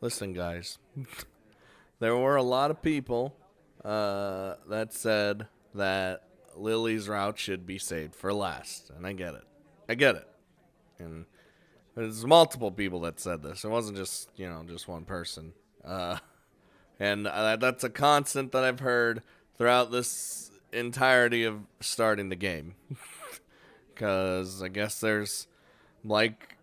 Listen, guys. There were a lot of people that said that Lilly's route should be saved for last, and I get it. I get it. And there's multiple people that said this. It wasn't just just one person. And that's a constant that I've heard throughout this entirety of starting the game. Because I guess there's like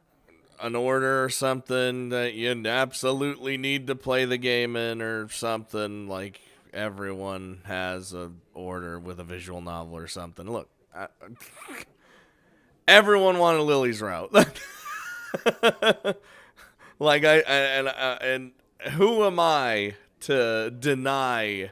an order or something that you absolutely need to play the game in, or something like everyone has a order with a visual novel or something. Look, everyone wanted Lily's route. Like and who am I to deny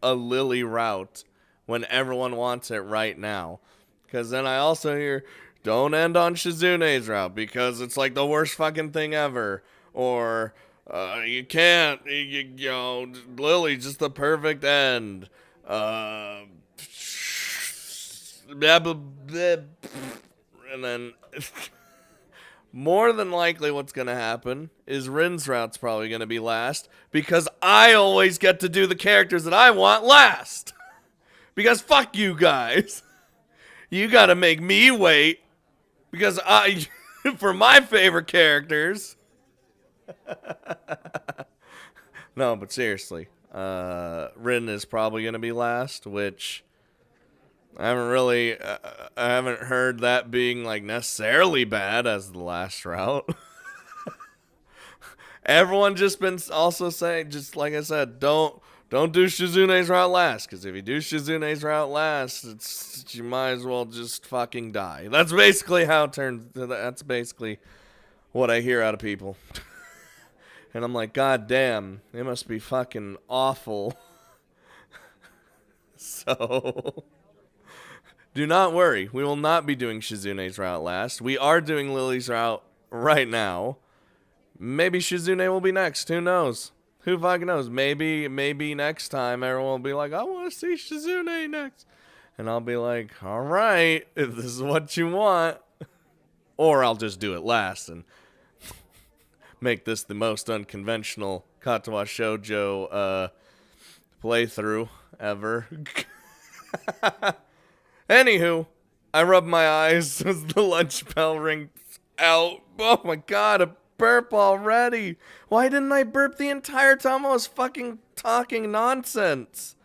a Lily route when everyone wants it right now? Because then I also hear, don't end on Shizune's route because it's like the worst fucking thing ever. Or, you can't, Lily's just the perfect end. Blah, blah, blah. And then, more than likely what's going to happen is Rin's route's probably going to be last because I always get to do the characters that I want last. Because fuck you guys. You gotta make me wait because for my favorite characters. No, but seriously, Rin is probably gonna be last, which I haven't heard that being like necessarily bad as the last route. Everyone just been also saying, just like I said, don't do Shizune's route last, because if you do Shizune's route last, you might as well just fucking die. That's basically how it turns. That's basically what I hear out of people. And I'm like, God damn, it must be fucking awful. So, do not worry. We will not be doing Shizune's route last. We are doing Lily's route right now. Maybe Shizune will be next. Who knows? Who fucking knows? Maybe next time everyone will be like, I want to see Shizune next. And I'll be like, all right, if this is what you want. Or I'll just do it last and make this the most unconventional Katawa Shoujo playthrough ever. Anywho, I rub my eyes as the lunch bell rings out. Oh my god, a burp already. Why didn't I burp the entire time I was fucking talking nonsense?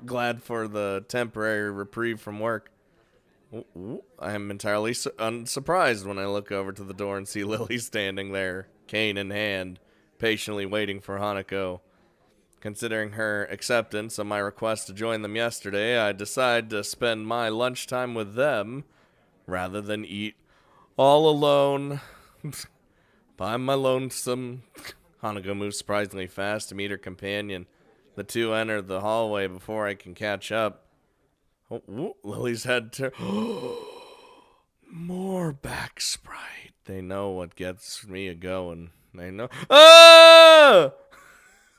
Glad for the temporary reprieve from work. I am entirely unsurprised when I look over to the door and see Lily standing there, cane in hand, patiently waiting for Hanako. Considering her acceptance of my request to join them yesterday, I decide to spend my lunchtime with them rather than eat all alone by my lonesome. Hanako moves surprisingly fast to meet her companion. The two enter the hallway before I can catch up. Oh, Lily's head more back sprite. They know what gets me a going. They know. Ah!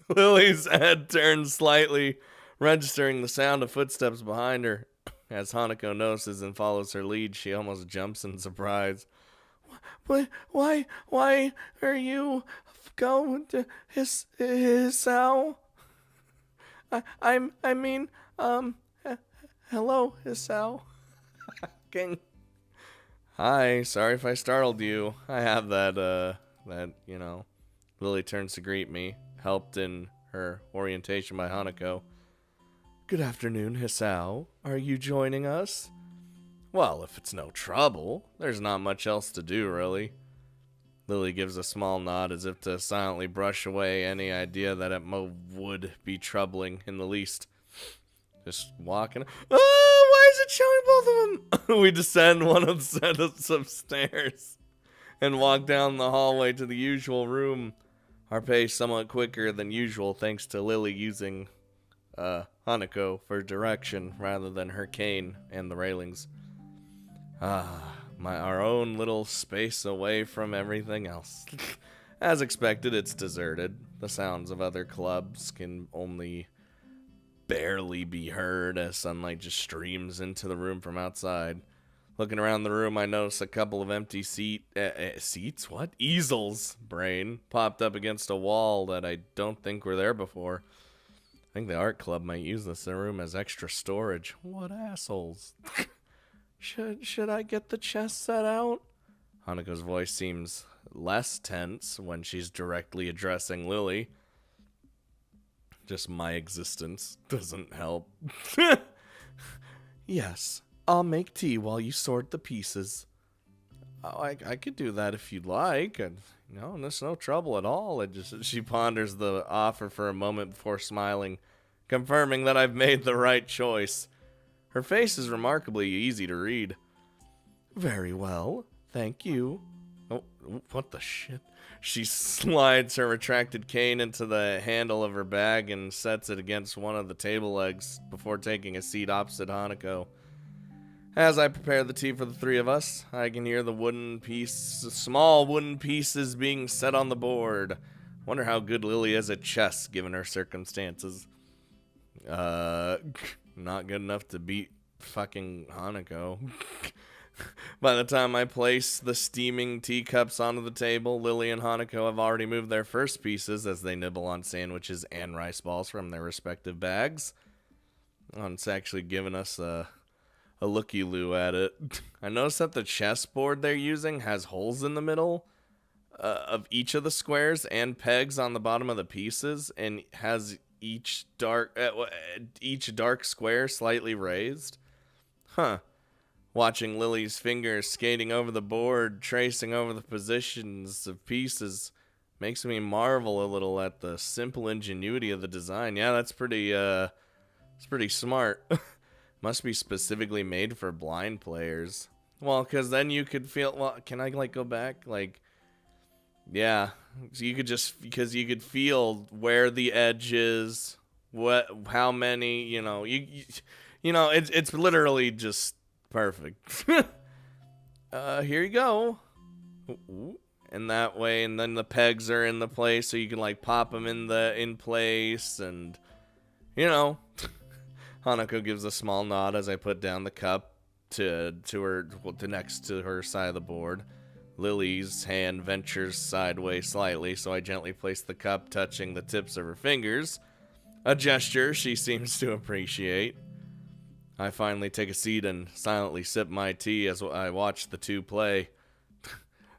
Lily's head turns slightly, registering the sound of footsteps behind her. As Hanako notices and follows her lead, she almost jumps in surprise. Why are you going to Hisao? I mean, hello, Hisao. King. Hi, sorry if I startled you. I have that, Lily turns to greet me, helped in her orientation by Hanako. Good afternoon, Hisao. Are you joining us? Well, if it's no trouble, there's not much else to do, really. Lily gives a small nod as if to silently brush away any idea that it would be troubling in the least. Just walking. Oh, why is it showing both of them? We descend one of the sets of stairs and walk down the hallway to the usual room. Our pace somewhat quicker than usual thanks to Lily using Hanako for direction rather than her cane and the railings. Our own little space away from everything else. As expected, it's deserted. The sounds of other clubs can only barely be heard as sunlight just streams into the room from outside. Looking around the room, I notice a couple of empty seats? What? Easels, brain, popped up against a wall that I don't think were there before. I think the art club might use this room as extra storage. What assholes. Should I get the chess set out? Hanako's voice seems less tense when she's directly addressing Lilly. Just my existence doesn't help. Yes, I'll make tea while you sort the pieces. Oh, I could do that if you'd like. No, there's no trouble at all. She ponders the offer for a moment before smiling, confirming that I've made the right choice. Her face is remarkably easy to read. Very well, thank you. Oh, what the shit? She slides her retracted cane into the handle of her bag and sets it against one of the table legs before taking a seat opposite Hanako. As I prepare the tea for the three of us, I can hear the small wooden pieces being set on the board. Wonder how good Lilly is at chess, given her circumstances. Not good enough to beat fucking Hanako. By the time I place the steaming teacups onto the table, Lilly and Hanako have already moved their first pieces as they nibble on sandwiches and rice balls from their respective bags. It's actually giving us a looky-loo at it. I noticed that the chessboard they're using has holes in the middle of each of the squares and pegs on the bottom of the pieces, and has each dark square slightly raised. Huh. Watching Lilly's fingers skating over the board, tracing over the positions of pieces, makes me marvel a little at the simple ingenuity of the design. Yeah, that's pretty smart. Must be specifically made for blind players. Well, because then you could feel... Well, can I, go back? Yeah. So you could feel where the edge is, how many, it's literally just perfect. Here you go. Ooh. And that way, and then the pegs are in the place, so you can, pop them in place, and, Hanako gives a small nod as I put down the cup to next to her side of the board. Lilly's hand ventures sideways slightly, so I gently place the cup touching the tips of her fingers, a gesture she seems to appreciate. I finally take a seat and silently sip my tea as I watch the two play.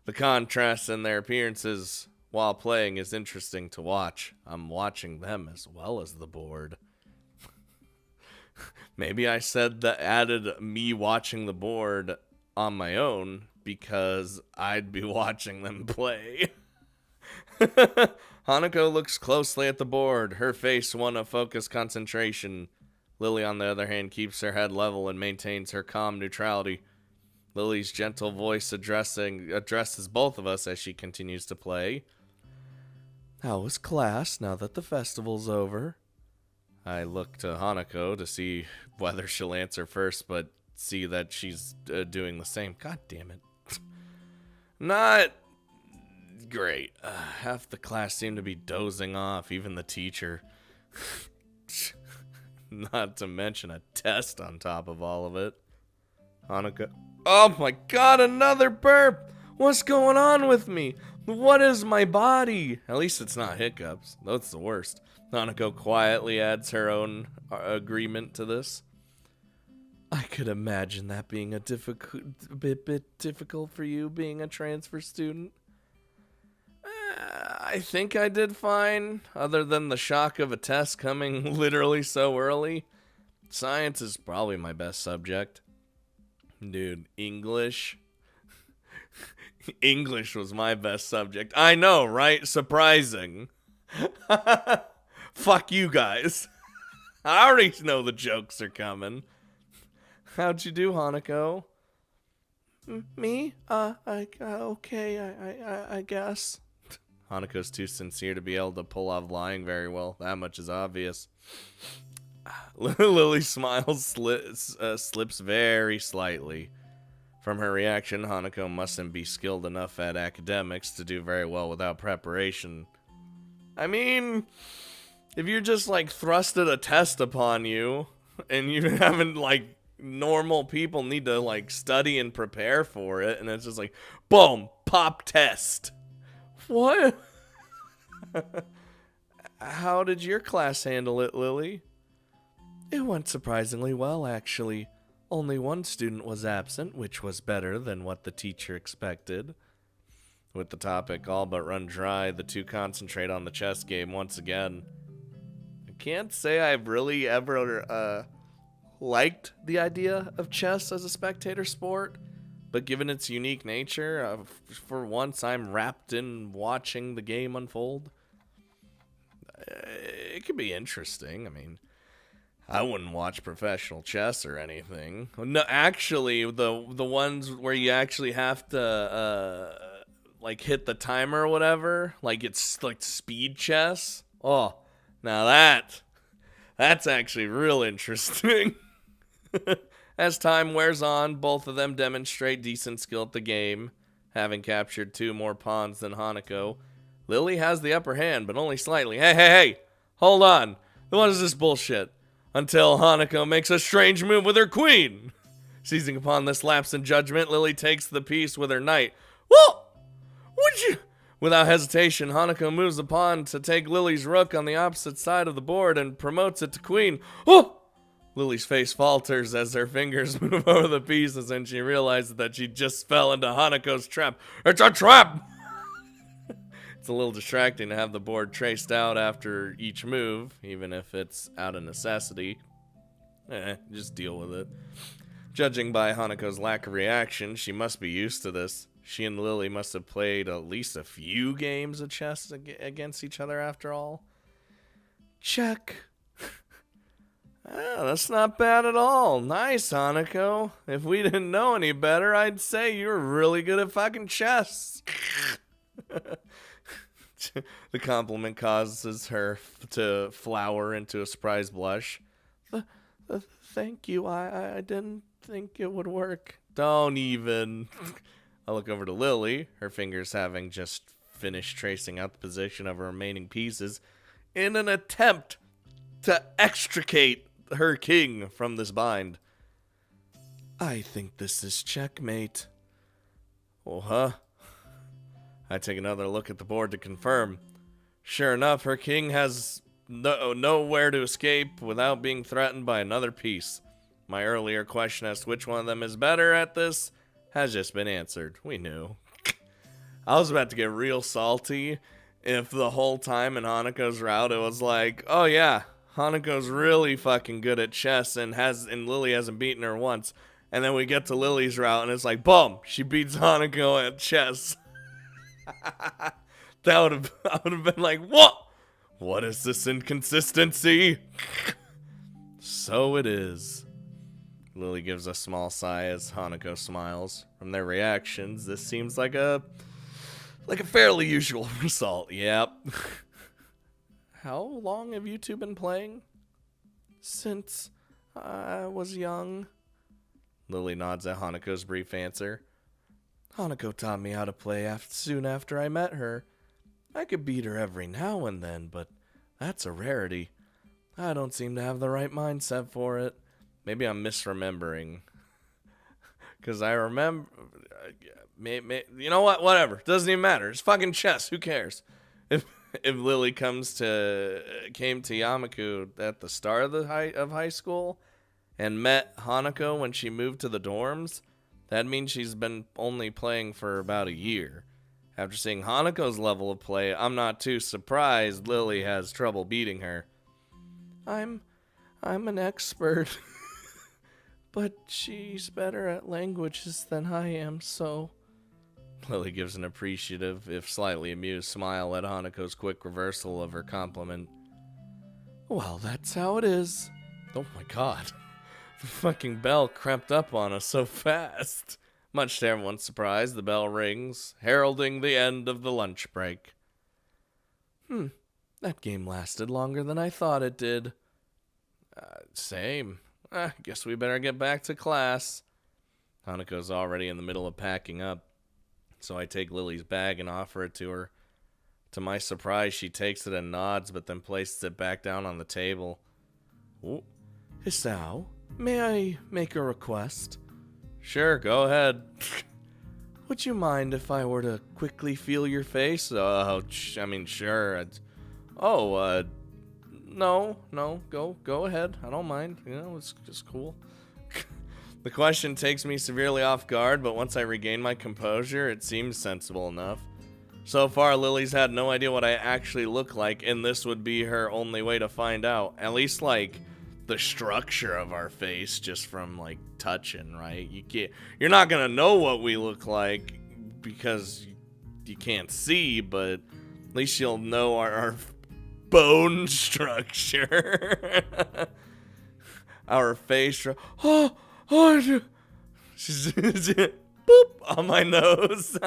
The contrast in their appearances while playing is interesting to watch. I'm watching them as well as the board. Maybe I added me watching the board on my own because I'd be watching them play. Hanako looks closely at the board, her face one of focused concentration. Lilly, on the other hand, keeps her head level and maintains her calm neutrality. Lilly's gentle voice addresses both of us as she continues to play. How was class now that the festival's over? I look to Hanako to see whether she'll answer first, but see that she's doing the same. God damn it. Not great. Half the class seemed to be dozing off, even the teacher. Not to mention a test on top of all of it. Hanako. Oh my god, another burp! What's going on with me? What is my body? At least it's not hiccups. That's the worst. Hanako quietly adds her own agreement to this. I could imagine that being a bit difficult for you, being a transfer student. I think I did fine, other than the shock of a test coming literally so early. Science is probably my best subject. Dude, English. English was my best subject. I know, right? Surprising. Fuck you guys. I already know the jokes are coming. How'd you do, Hanako? Me? Okay, I guess. Hanako's too sincere to be able to pull off lying very well. That much is obvious. Lilly's smile slips very slightly. From her reaction, Hanako mustn't be skilled enough at academics to do very well without preparation. I mean, if you're just thrusted a test upon you, and you haven't normal people need to, like, study and prepare for it, and it's just like, boom, pop test. What? How did your class handle it, Lily? It went surprisingly well, actually. Only one student was absent, which was better than what the teacher expected. With the topic all but run dry, the two concentrate on the chess game once again. I can't say I've really ever liked the idea of chess as a spectator sport, but given its unique nature, for once I'm wrapped in watching the game unfold. It could be interesting. I mean, I wouldn't watch professional chess or anything. No, actually, the ones where you actually have to like hit the timer or whatever, like it's like speed chess. Oh, now that's actually real interesting. As time wears on, both of them demonstrate decent skill at the game, having captured 2 more pawns than Hanako. Lily has the upper hand, but only slightly. Hey, hold on. What is this bullshit? Until Hanako makes a strange move with her queen. Seizing upon this lapse in judgment, Lily takes the piece with her knight. Whoa! Would you? Without hesitation, Hanako moves the pawn to take Lily's rook on the opposite side of the board and promotes it to queen. Oh! Lily's face falters as her fingers move over the pieces and she realizes that she just fell into Hanako's trap. It's a trap! It's a little distracting to have the board traced out after each move, even if it's out of necessity. Just deal with it. Judging by Hanako's lack of reaction, she must be used to this. She and Lily must have played at least a few games of chess against each other after all. Check. That's not bad at all. Nice, Hanako. If we didn't know any better, I'd say you were really good at fucking chess. The compliment causes her to flower into a surprised blush. Thank you. I didn't think it would work. Don't even. I look over to Lily, her fingers having just finished tracing out the position of her remaining pieces in an attempt to extricate her king from this bind. I think this is checkmate. Oh, huh? I take another look at the board to confirm. Sure enough, her king has nowhere to escape without being threatened by another piece. My earlier question as to which one of them is better at this has just been answered. We knew. I was about to get real salty if the whole time in Hanako's route it was like, oh yeah, Hanako's really fucking good at chess and Lily hasn't beaten her once. And then we get to Lily's route and it's like, boom, she beats Hanako at chess. I would have been like, what? What is this inconsistency? So it is. Lily gives a small sigh as Hanako smiles. From their reactions, this seems like a fairly usual result. Yep. How long have you two been playing? Since I was young. Lily nods at Hanako's brief answer. Hanako taught me how to play soon after I met her. I could beat her every now and then, but that's a rarity. I don't seem to have the right mindset for it. Maybe I'm misremembering. Because I remember... you know what? Whatever. Doesn't even matter. It's fucking chess. Who cares? If Lily came to Yamaku at the start of high school and met Hanako when she moved to the dorms, that means she's been only playing for about a year. After seeing Hanako's level of play, I'm not too surprised Lily has trouble beating her. I'm an expert. But she's better at languages than I am, so... Lily gives an appreciative, if slightly amused, smile at Hanako's quick reversal of her compliment. Well, that's how it is. Oh my god. The fucking bell crept up on us so fast. Much to everyone's surprise, the bell rings, heralding the end of the lunch break. That game lasted longer than I thought it did. Same. Guess we better get back to class. Hanako's already in the middle of packing up, so I take Lily's bag and offer it to her. To my surprise, she takes it and nods, but then places it back down on the table. Oh, Hisao, May I make a request? Sure, go ahead. Would you mind if I were to quickly feel your face? I mean, sure. No, go ahead. I don't mind. You know, it's just cool. The question takes me severely off guard, but once I regain my composure, it seems sensible enough. So far, Lily's had no idea what I actually look like, and this would be her only way to find out. At least, like, the structure of our face just from, like, touching, right? You're not gonna know what we look like because you can't see, but at least you'll know our bone structure. Our face. She's boop on my nose.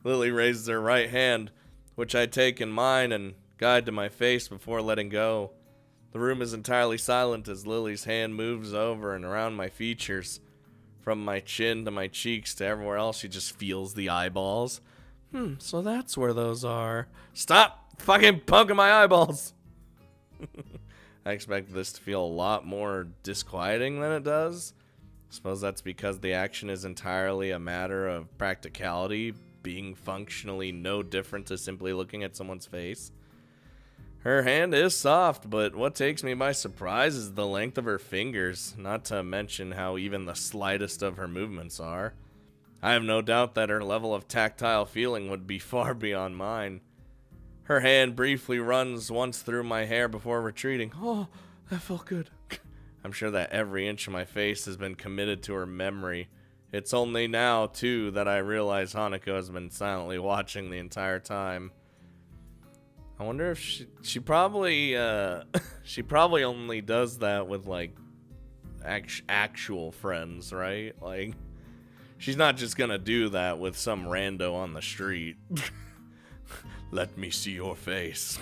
Lily raises her right hand, which I take in mine and guide to my face before letting go. The room is entirely silent as Lily's hand moves over and around my features. From my chin to my cheeks to everywhere else, she just feels the eyeballs. So that's where those are. Stop fucking poking my eyeballs! I expected this to feel a lot more disquieting than it does. I suppose that's because the action is entirely a matter of practicality, being functionally no different to simply looking at someone's face. Her hand is soft, but what takes me by surprise is the length of her fingers, not to mention how even the slightest of her movements are. I have no doubt that her level of tactile feeling would be far beyond mine. Her hand briefly runs once through my hair before retreating. Oh, that felt good. I'm sure that every inch of my face has been committed to her memory. It's only now, too, that I realize Hanako has been silently watching the entire time. I wonder if she probably only does that with, like, actual friends, right? Like, she's not just gonna do that with some rando on the street. Let me see your face.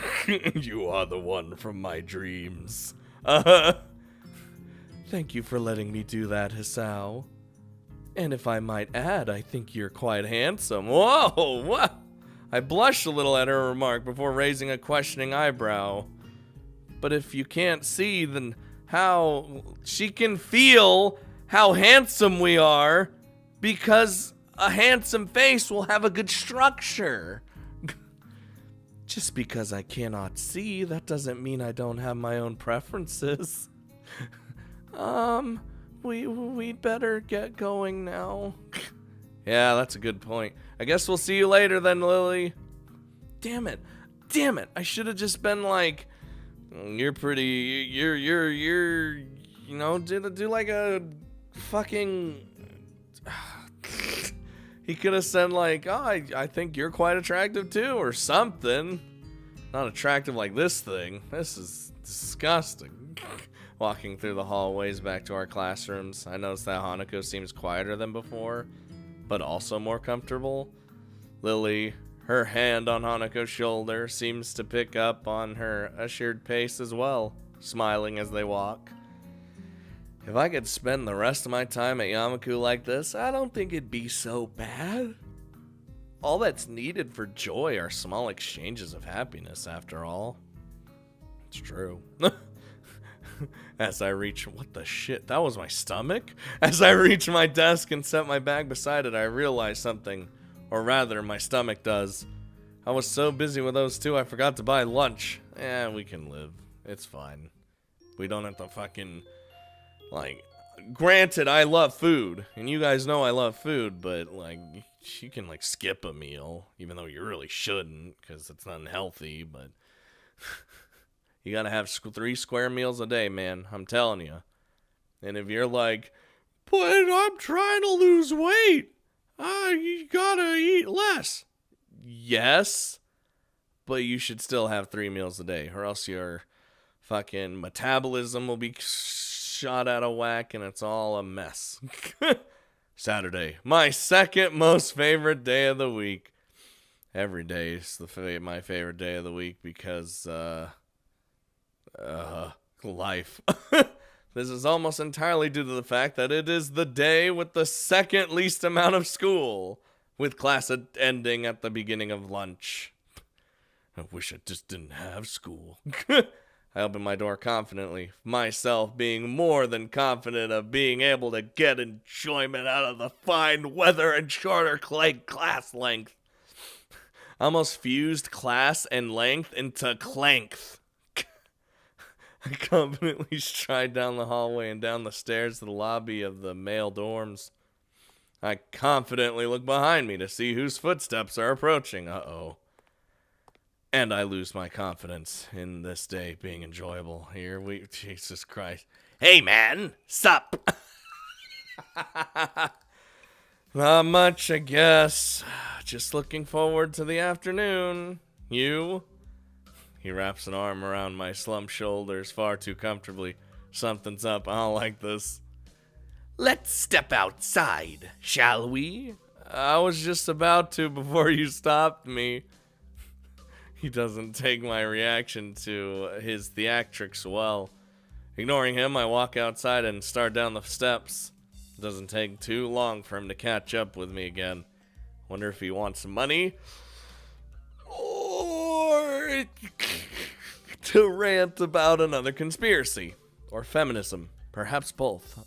You are the one from my dreams. Thank you for letting me do that, Hisao. And if I might add, I think you're quite handsome. Whoa, what? I blushed a little at her remark before raising a questioning eyebrow. But if you can't see, then how? She can feel how handsome we are, because a handsome face will have a good structure. Just because I cannot see, that doesn't mean I don't have my own preferences. We'd better get going now. Yeah, that's a good point. I guess we'll see you later then, Lily. Damn it. I should have just been like, you're pretty, you know, do like a fucking... He could have said like, oh, I think you're quite attractive too, or something. Not attractive like this thing. This is disgusting. Walking through the hallways back to our classrooms, I noticed that Hanako seems quieter than before, but also more comfortable. Lily, her hand on Hanako's shoulder, seems to pick up on her assured pace as well, smiling as they walk. If I could spend the rest of my time at Yamaku like this, I don't think it'd be so bad. All that's needed for joy are small exchanges of happiness, after all. It's true. As I reach... What the shit? That was my stomach? As I reach my desk and set my bag beside it, I realize something. Or rather, my stomach does. I was so busy with those two, I forgot to buy lunch. We can live. It's fine. We don't have to fucking... Like, granted, I love food. And you guys know I love food, but, like, you can, like, skip a meal. Even though you really shouldn't, because it's not healthy, but... You gotta have 3 square meals a day, man. I'm telling you. And if you're like, but I'm trying to lose weight. You gotta eat less. Yes. But you should still have 3 meals a day. Or else your fucking metabolism will be shot out of whack and it's all a mess. Saturday. My second most favorite day of the week. Every day is my favorite day of the week because, life. This is almost entirely due to the fact that it is the day with the second least amount of school, with class ending at the beginning of lunch. I wish I just didn't have school. I open my door confidently, myself being more than confident of being able to get enjoyment out of the fine weather and shorter class length. I almost fused class and length into clangth. I confidently stride down the hallway and down the stairs to the lobby of the male dorms. I confidently look behind me to see whose footsteps are approaching. Uh-oh. And I lose my confidence in this day being enjoyable. Jesus Christ. Hey, man. Sup? Not much, I guess. Just looking forward to the afternoon. You? He wraps an arm around my slumped shoulders far too comfortably. Something's up. I don't like this. Let's step outside, shall we? I was just about to before you stopped me. He doesn't take my reaction to his theatrics well. Ignoring him, I walk outside and start down the steps. It doesn't take too long for him to catch up with me again. Wonder if he wants money or to rant about another conspiracy or feminism. Perhaps both.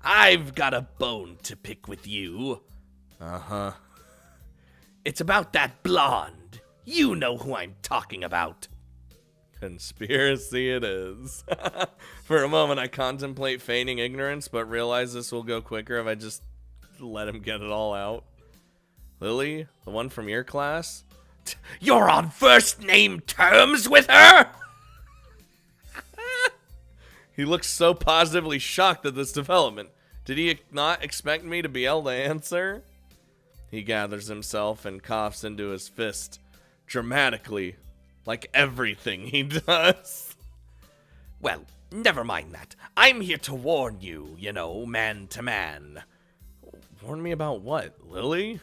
I've got a bone to pick with you. Uh-huh. It's about that blonde. You know who I'm talking about. Conspiracy it is. For a moment, I contemplate feigning ignorance, but realize this will go quicker if I just let him get it all out. Lilly, the one from your class? You're on first name terms with her? He looks so positively shocked at this development. Did he not expect me to be able to answer? He gathers himself and coughs into his fist. Dramatically, like everything he does. Well, never mind that. I'm here to warn you, man to man. Warn me about what, Lilly?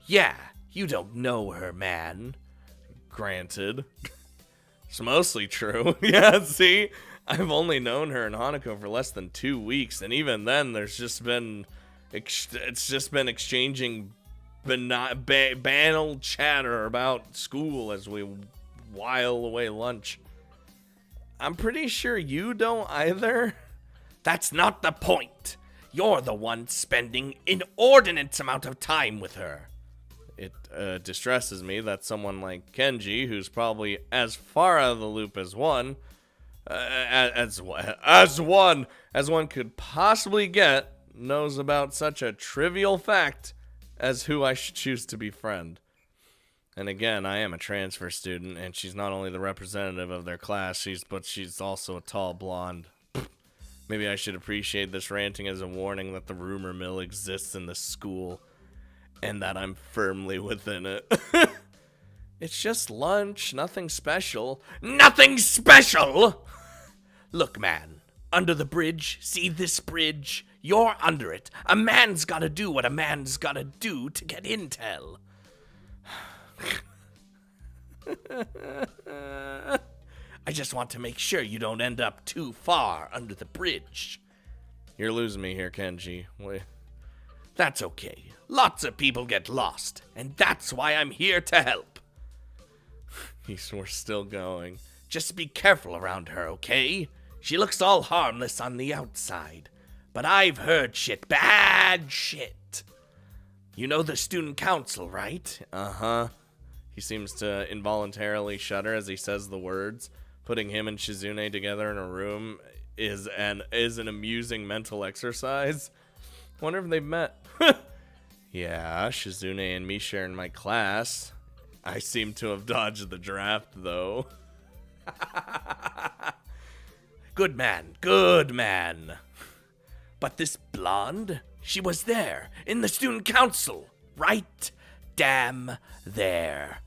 Yeah, you don't know her, man. Granted. It's mostly true. Yeah, see? I've only known her in Hanako for less than 2 weeks, and even then it's just been exchanging banal chatter about school as we while away lunch. I'm pretty sure you don't either. That's not the point. You're the one spending inordinate amount of time with her. It distresses me that someone like Kenji, who's probably as far out of the loop as one could possibly get, knows about such a trivial fact as who I should choose to befriend. And again, I am a transfer student, and she's not only the representative of their class, but she's also a tall blonde. Maybe I should appreciate this ranting as a warning that the rumor mill exists in this school, and that I'm firmly within it. It's just lunch, nothing special. Nothing special! Look, man, under the bridge, see this bridge? You're under it. A man's gotta do what a man's gotta do to get intel. I just want to make sure you don't end up too far under the bridge. You're losing me here, Kenji. Wait. That's okay. Lots of people get lost, and that's why I'm here to help. We're still going. Just be careful around her, okay? She looks all harmless on the outside, but I've heard shit, bad shit. You know the student council, right? Uh-huh. He seems to involuntarily shudder as he says the words. Putting him and Shizune together in a room is an amusing mental exercise. Wonder if they've met. Yeah, Shizune and me share in my class. I seem to have dodged the draft, though. Good man, good man. But this blonde, she was there, in the student council. Right damn there.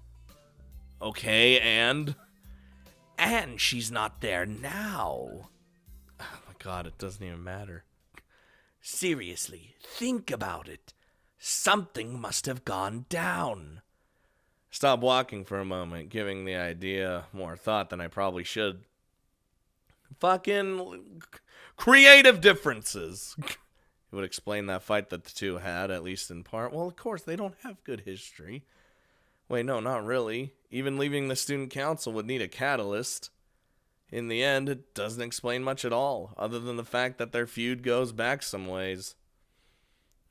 Okay, and she's not there now. Oh my god, it doesn't even matter. Seriously, think about it. Something must have gone down. Stop walking for a moment, giving the idea more thought than I probably should. Fucking creative differences. It would explain that fight that the two had, at least in part. Well, of course, they don't have good history. Wait, no, not really. Even leaving the student council would need a catalyst. In the end, it doesn't explain much at all, other than the fact that their feud goes back some ways.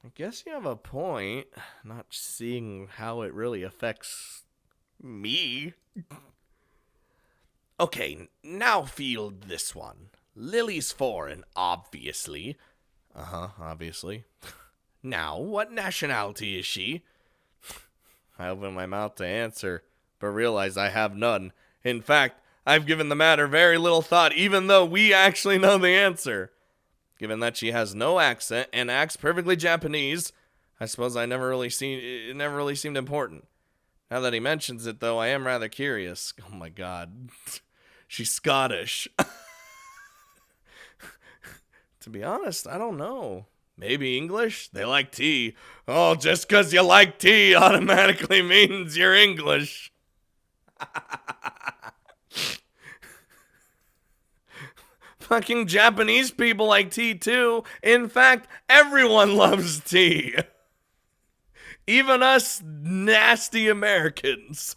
I guess you have a point, not seeing how it really affects me. Okay, now field this one. Lilly's foreign, obviously. Obviously. Now, what nationality is she? I open my mouth to answer, but realize I have none. In fact, I've given the matter very little thought, even though we actually know the answer. Given that she has no accent and acts perfectly Japanese, I suppose it never really seemed important. Now that he mentions it, though, I am rather curious. Oh my god. She's Scottish. To be honest, I don't know. Maybe English? They like tea. Oh, just because you like tea automatically means you're English. Fucking Japanese people like tea too. In fact, everyone loves tea. Even us nasty Americans.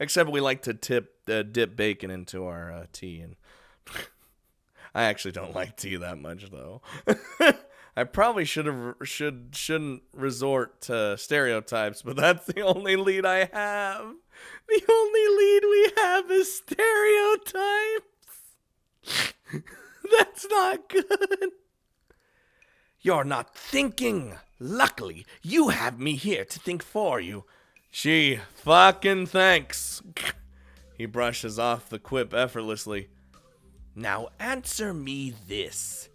Except we like to dip bacon into our tea. And I actually don't like tea that much, though. I probably shouldn't resort to stereotypes, but that's the only lead I have. The only lead we have is stereotypes. That's not good. You're not thinking. Luckily, you have me here to think for you. Gee, fucking thanks. He brushes off the quip effortlessly. Now answer me this.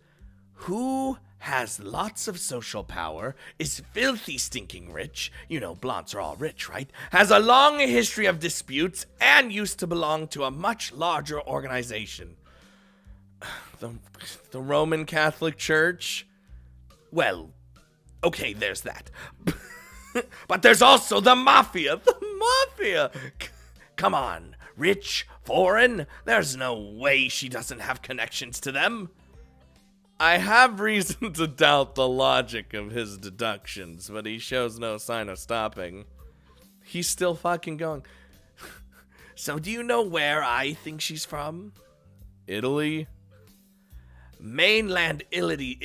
Who has lots of social power, is filthy stinking rich, you know blondes are all rich, right? Has a long history of disputes, and used to belong to a much larger organization. The Roman Catholic Church? Well, okay, there's that. But there's also the Mafia. The Mafia! Come on, rich, foreign, there's no way she doesn't have connections to them. I have reason to doubt the logic of his deductions, but he shows no sign of stopping. He's still fucking going. So do you know where I think she's from? Italy? Mainland Italy.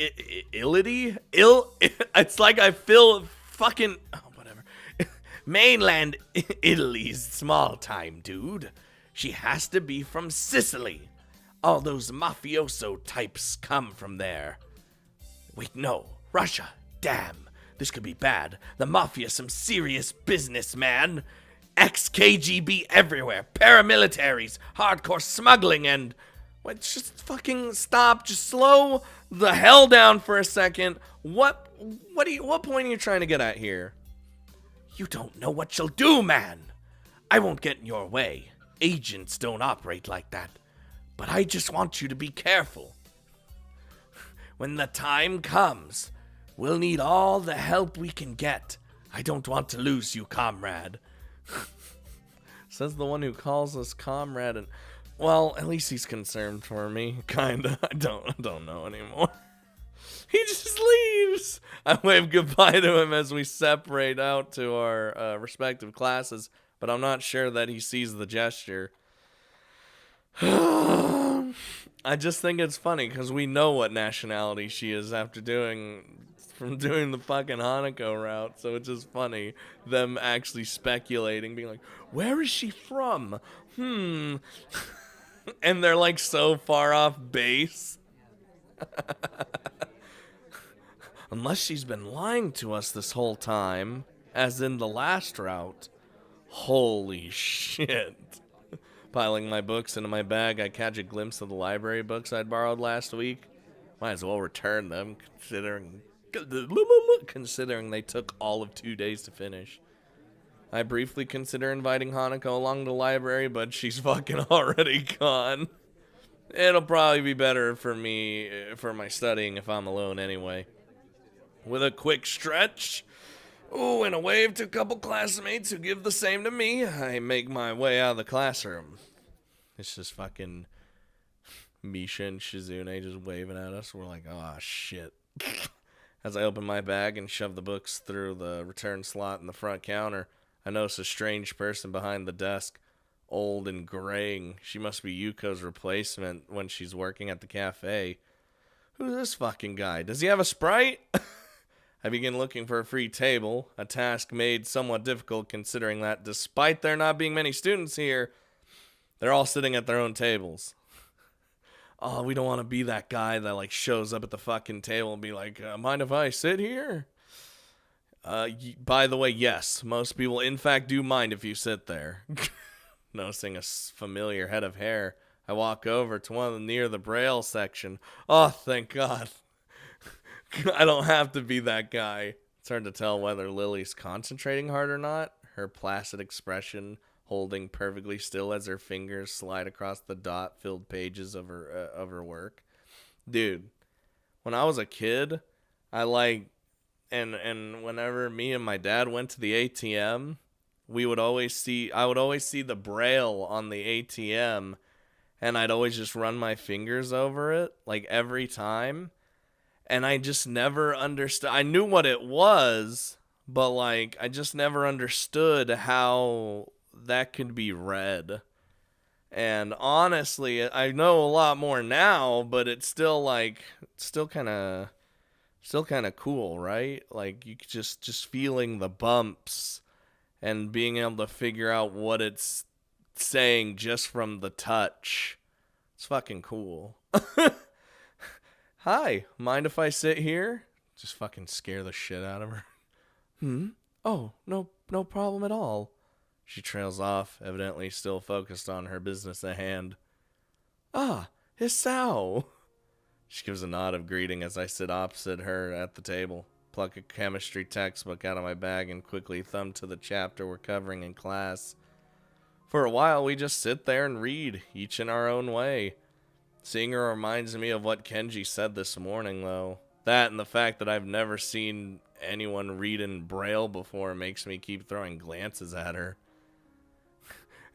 It's like I feel fucking... Oh, whatever. Mainland Italy's small time, dude. She has to be from Sicily. All those mafioso types come from there. Wait, no. Russia. Damn. This could be bad. The Mafia's some serious business, man. Ex-KGB everywhere. Paramilitaries. Hardcore smuggling and... Wait, just fucking stop. Just slow the hell down for a second. What point are you trying to get at here? You don't know what you'll do, man. I won't get in your way. Agents don't operate like that. But I just want you to be careful. When the time comes, we'll need all the help we can get. I don't want to lose you, comrade. Says the one who calls us comrade, and well, at least he's concerned for me. Kinda. I don't know anymore. He just leaves. I wave goodbye to him as we separate out to our respective classes, but I'm not sure that he sees the gesture. I just think it's funny because we know what nationality she is after doing the fucking Hanako route, so it's just funny them actually speculating, being like, where is she from? And they're like so far off base. Unless she's been lying to us this whole time, as in the last route. Holy shit. Piling my books into my bag, I catch a glimpse of the library books I'd borrowed last week. Might as well return them, considering they took all of 2 days to finish. I briefly consider inviting Hanako along to the library, but she's fucking already gone. It'll probably be better for me, for my studying, if I'm alone anyway. With a quick stretch, and a wave to a couple classmates who give the same to me, I make my way out of the classroom. It's just fucking Misha and Shizune just waving at us. We're like, oh shit. As I open my bag and shove the books through the return slot in the front counter, I notice a strange person behind the desk. old and graying. She must be Yuko's replacement when she's working at the cafe. Who's this fucking guy? Does he have a Sprite? I begin looking for a free table, a task made somewhat difficult considering that despite there not being many students here, they're all sitting at their own tables. Oh, we don't want to be that guy that like shows up at the fucking table and be like, mind if I sit here? By the way, yes, most people in fact do mind if you sit there. Noticing a familiar head of hair, I walk over to one near the Braille section. Oh, thank God. I don't have to be that guy. It's hard to tell whether Lily's concentrating hard or not. Her placid expression holding perfectly still as her fingers slide across the dot-filled pages of her work. Dude, when I was a kid, I and whenever me and my dad went to the ATM, I would always see the Braille on the ATM, and I'd always just run my fingers over it, like every time. And I just never understood. I knew what it was, but like I just never understood how that could be read. And honestly, I know a lot more now, but it's still kind of cool, right? Like you just feeling the bumps and being able to figure out what it's saying just from the touch. It's fucking cool. Hi, mind if I sit here? Just fucking scare the shit out of her. Oh, no problem at all. She trails off, evidently still focused on her business at hand. Ah, Hisao. She gives a nod of greeting as I sit opposite her at the table, pluck a chemistry textbook out of my bag, and quickly thumb to the chapter we're covering in class. For a while, we just sit there and read, each in our own way. Seeing her reminds me of what Kenji said this morning, though. That and the fact that I've never seen anyone read in Braille before makes me keep throwing glances at her.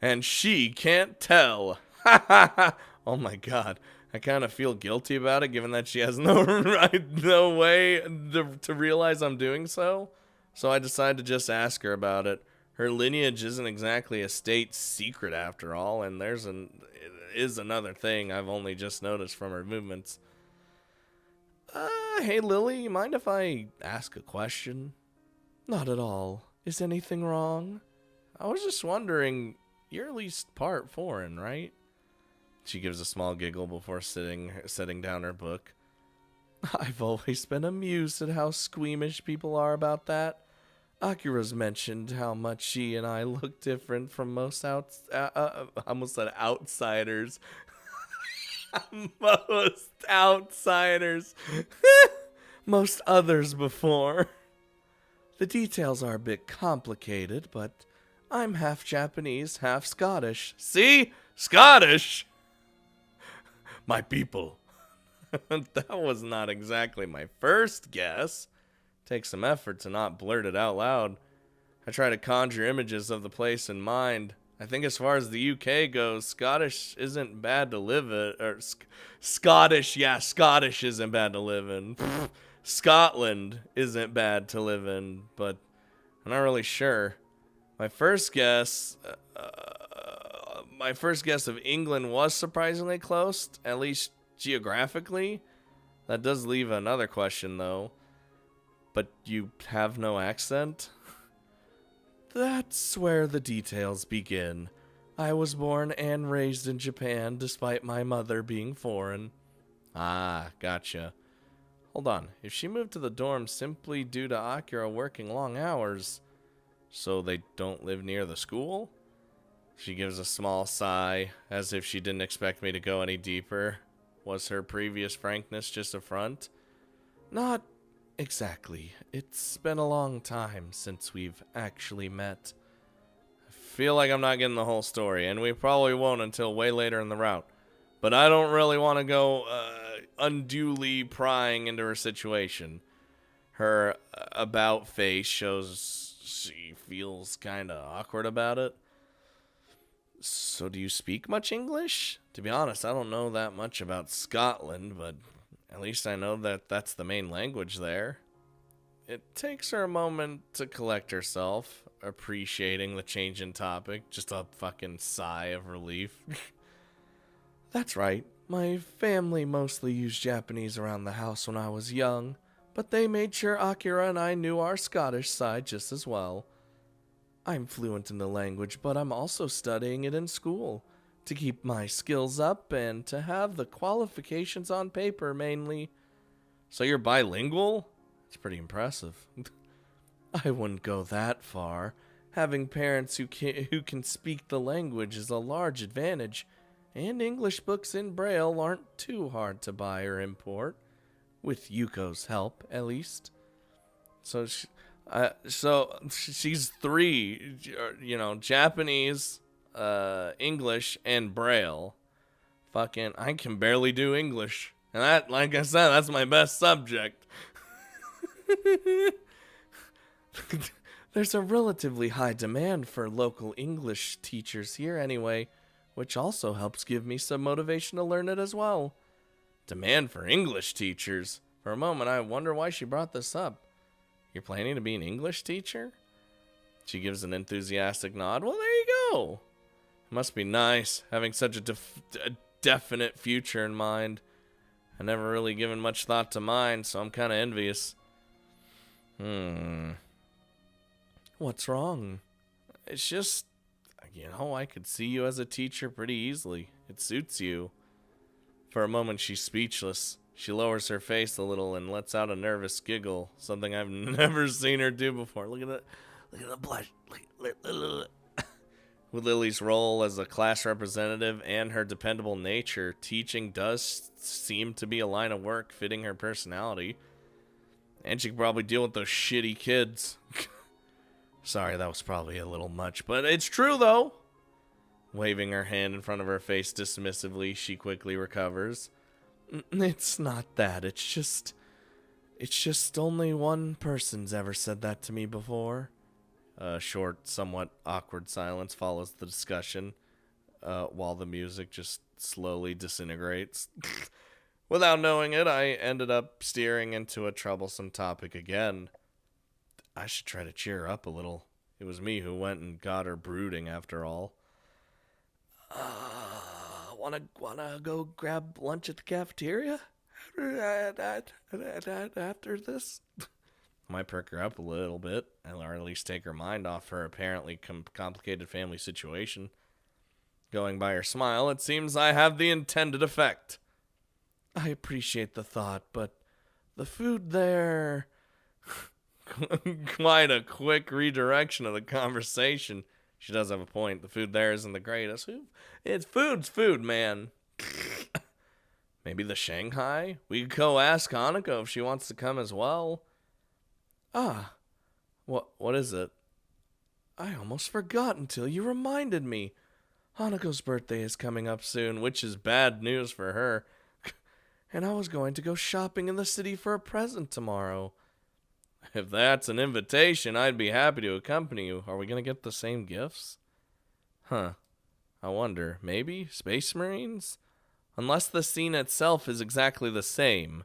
And she can't tell. Ha ha ha! Oh my god. I kind of feel guilty about it, given that she has no way to realize I'm doing so. So I decide to just ask her about it. Her lineage isn't exactly a state secret after all, and it is another thing I've only just noticed from her movements. Hey Lily, you mind if I ask a question? Not at all. Is anything wrong? I was just wondering, you're at least part foreign, right? She gives a small giggle before setting down her book. I've always been amused at how squeamish people are about that. Akira's mentioned how much she and I look different from most almost said outsiders. Most outsiders. Most others before. The details are a bit complicated, but I'm half Japanese, half Scottish. See? Scottish! My people. That was not exactly my first guess. Takes some effort to not blurt it out loud. I try to conjure images of the place in mind. I think as far as the UK goes, Scottish isn't bad to live in. Scottish isn't bad to live in. Scotland isn't bad to live in, but I'm not really sure. My first guess of England was surprisingly close, at least geographically. That does leave another question, though. But you have no accent? That's where the details begin. I was born and raised in Japan, despite my mother being foreign. Ah, gotcha. Hold on, if she moved to the dorm simply due to Akira working long hours, so they don't live near the school? She gives a small sigh, as if she didn't expect me to go any deeper. Was her previous frankness just a front? Not exactly. It's been a long time since we've actually met. I feel like I'm not getting the whole story, and we probably won't until way later in the route. But I don't really want to go unduly prying into her situation. Her about face shows she feels kind of awkward about it. So do you speak much English? To be honest, I don't know that much about Scotland, but at least I know that that's the main language there. It takes her a moment to collect herself. appreciating the change in topic. Just a fucking sigh of relief. That's right. My family mostly used Japanese around the house when I was young, but they made sure Akira and I knew our Scottish side just as well. I'm fluent in the language, but I'm also studying it in school to keep my skills up and to have the qualifications on paper mainly. So you're bilingual? It's pretty impressive. I wouldn't go that far. Having parents who can speak the language is a large advantage, and English books in Braille aren't too hard to buy or import, with Yuko's help, at least. So she's three, Japanese, English, and Braille. Fucking, I can barely do English. And that, like I said, that's my best subject. There's a relatively high demand for local English teachers here anyway, which also helps give me some motivation to learn it as well. Demand for English teachers? For a moment, I wonder why she brought this up. You're planning to be an English teacher? She gives an enthusiastic nod. Well, there you go. It must be nice having such a definite future in mind. I never really given much thought to mine, so I'm kind of envious. What's wrong? It's just, I could see you as a teacher pretty easily. It suits you. For a moment, she's speechless. She lowers her face a little and lets out a nervous giggle, something I've never seen her do before. Look at the blush. With Lily's role as a class representative and her dependable nature, teaching does seem to be a line of work fitting her personality. And she could probably deal with those shitty kids. Sorry, that was probably a little much, but it's true though. Waving her hand in front of her face dismissively, she quickly recovers. It's not that, it's just only one person's ever said that to me before. A short, somewhat awkward silence follows the discussion, while the music just slowly disintegrates. Without knowing it, I ended up steering into a troublesome topic again. I should try to cheer her up a little. It was me who went and got her brooding after all. Wanna go grab lunch at the cafeteria? After this? Might perk her up a little bit, or at least take her mind off her apparently complicated family situation. Going by her smile, it seems I have the intended effect. I appreciate the thought, but the food there... Quite a quick redirection of the conversation. She does have a point. The food there isn't the greatest. Food's food, man. Maybe the Shanghai? We could go ask Hanako if she wants to come as well. What is it? I almost forgot until you reminded me. Hanako's birthday is coming up soon, which is bad news for her. And I was going to go shopping in the city for a present tomorrow. If that's an invitation, I'd be happy to accompany you. Are we going to get the same gifts? I wonder. Maybe? Space Marines? Unless the scene itself is exactly the same.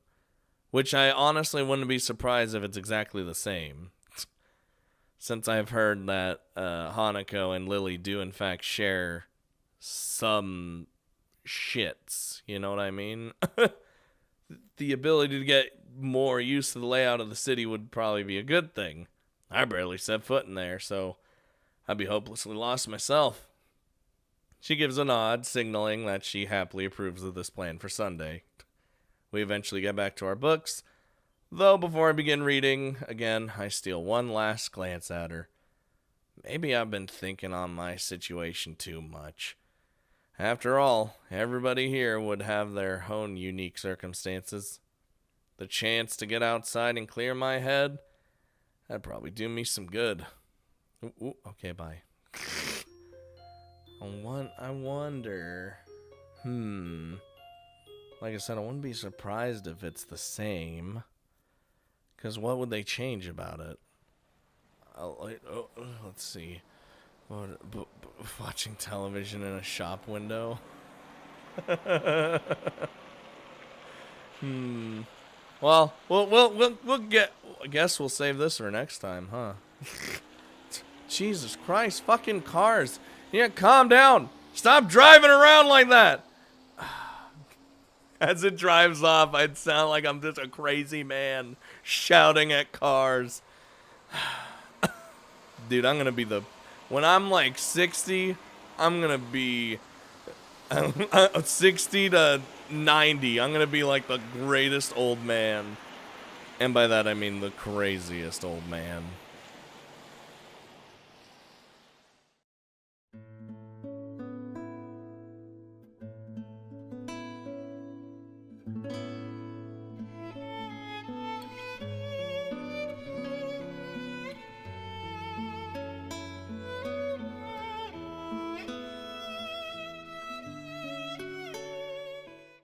Which I honestly wouldn't be surprised if it's exactly the same. Since I've heard that Hanako and Lilly do in fact share some shits. You know what I mean? The ability to get more used to the layout of the city would probably be a good thing. I barely set foot in there, so I'd be hopelessly lost myself. She gives a nod, signaling that she happily approves of this plan for Sunday. We eventually get back to our books, though before I begin reading, again, I steal one last glance at her. Maybe I've been thinking on my situation too much. After all, everybody here would have their own unique circumstances. The chance to get outside and clear my head, that'd probably do me some good. Ooh, okay, bye. I wonder... Like I said, I wouldn't be surprised if it's the same. Because what would they change about it? Let's see. Watching television in a shop window? Well, we'll get... I guess we'll save this for next time, huh? Jesus Christ, fucking cars. Yeah, calm down. Stop driving around like that. As it drives off, I'd sound like I'm just a crazy man shouting at cars. Dude, I'm gonna be when I'm like 60, I'm gonna be 60 to 90. I'm gonna be like the greatest old man. And by that I mean the craziest old man.